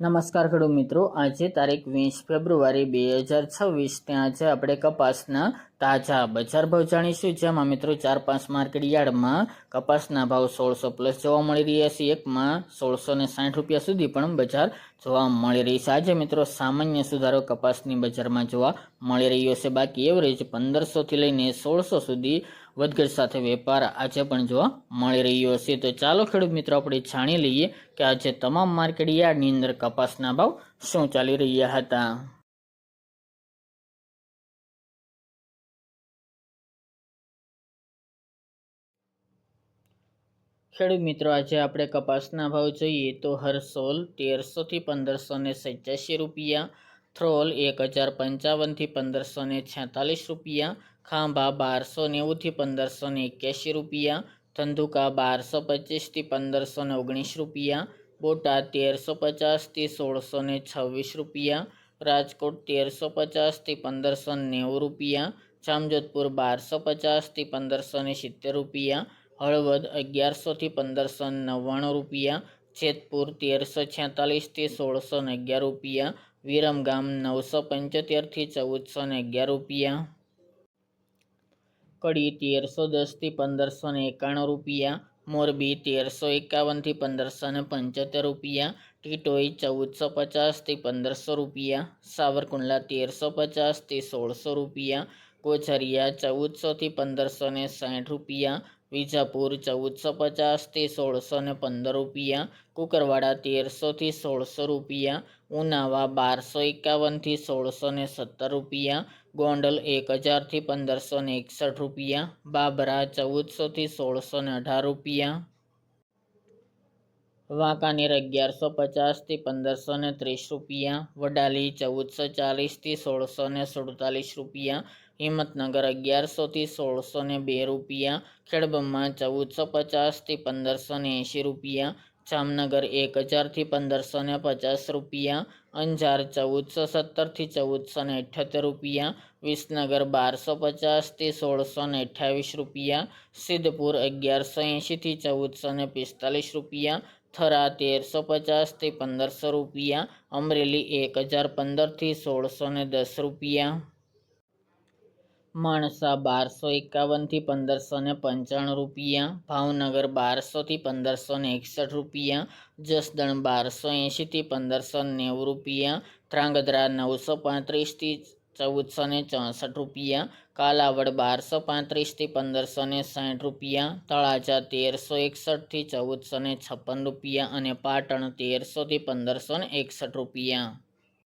નમસ્કાર ખેડૂત મિત્રો, આજે તારીખ 20 ફેબ્રુઆરી 2026 આજે આપણે કપાસના તાજા બજાર ભાવ જાણીશું, જેમાં મિત્રો 4-5 માર્કેટ યાર્ડમાં કપાસના ભાવ 1600+ જોવા મળી રહ્યા છે. એકમાં 1660 રૂપિયા સુધી પણ બજાર જોવા મળી રહી છે. આજે મિત્રો સામાન્ય સુધારો કપાસની બજારમાં જોવા મળી રહ્યો છે. બાકી એવરેજ 1500 થી લઈને 1600 સુધી વધઘટ સાથે વેપાર આજે પણ જોવા મળી રહ્યો છે. તો ચાલો ખેડૂત મિત્રો આપણે જાણી લઈએ કે આજે તમામ માર્કેટ યાર્ડની અંદર કપાસના ભાવ શું ચાલી રહ્યા હતા. ખેડૂત મિત્રો, આજે આપણે કપાસના ભાવ જોઈએ તો હરસોલ 1300 થી 1587 રૂપિયા, થ્રોલ 1055 થી 1546 રૂપિયા, ખાંભા 1290 થી 1581 રૂપિયા, ધંધુકા 1225 થી 1519 રૂપિયા, બોટાદ 1350 થી 1626 રૂપિયા, રાજકોટ 1350 થી 1590 રૂપિયા, જામજોધપુર 1250 થી 1570 રૂપિયા, હળવદ 1100 થી 1599 રૂપિયા, જેતપુર 1346 થી 1611 રૂપિયા, વિરમગામ 975 થી 1411 રૂપિયા, કડી 1310 થી 1591 રૂપિયા, મોરબી 1351 થી 1575 રૂપિયા, ટીટોઈ 1450 થી 1500 રૂપિયા, સાવરકુંડલા 1350 થી 1600 રૂપિયા, ગોઝરિયા 1400 થી 1560 રૂપિયા, વિજાપુર 1450 થી 1615 રૂપિયા, કુકરવાડા 1300 થી 1600 રૂપિયા, ઉનાવા 1251 થી 1617 રૂપિયા, ગોંડલ 1000 થી 1561 રૂપિયા, બાબરા 1400 થી 1618 રૂપિયા, વાંકાનેર 1150 થી 1530 રૂપિયા, વડાલી 1440 થી 1647 રૂપિયા, હિંમતનગર 1100 થી 1602 રૂપિયા, ખેડબ્રહ્મા 1450 થી 1580 રૂપિયા, જામનગર 1000 થી 1550 રૂપિયા, અંજાર 1470 થી 1478 રૂપિયા, વિસનગર 1250 થી 1628 રૂપિયા, સિદ્ધપુર 1180 થી 1445 રૂપિયા, થરા 1350 થી 1500 રૂપિયા, અમરેલી 1015 થી 1610 રૂપિયા, માણસા 1251 થી 1595 રૂપિયા, ભાવનગર 1200 થી 1561 રૂપિયા, જસદણ 1280 થી 1590 રૂપિયા, ધ્રાંગધ્રા 935 થી 1464 રૂપિયા, કાલાવડ 1235 થી 1560 રૂપિયા, તળાજા 1361 થી 1456 રૂપિયા અને પાટણ 1300 થી 1561 રૂપિયા.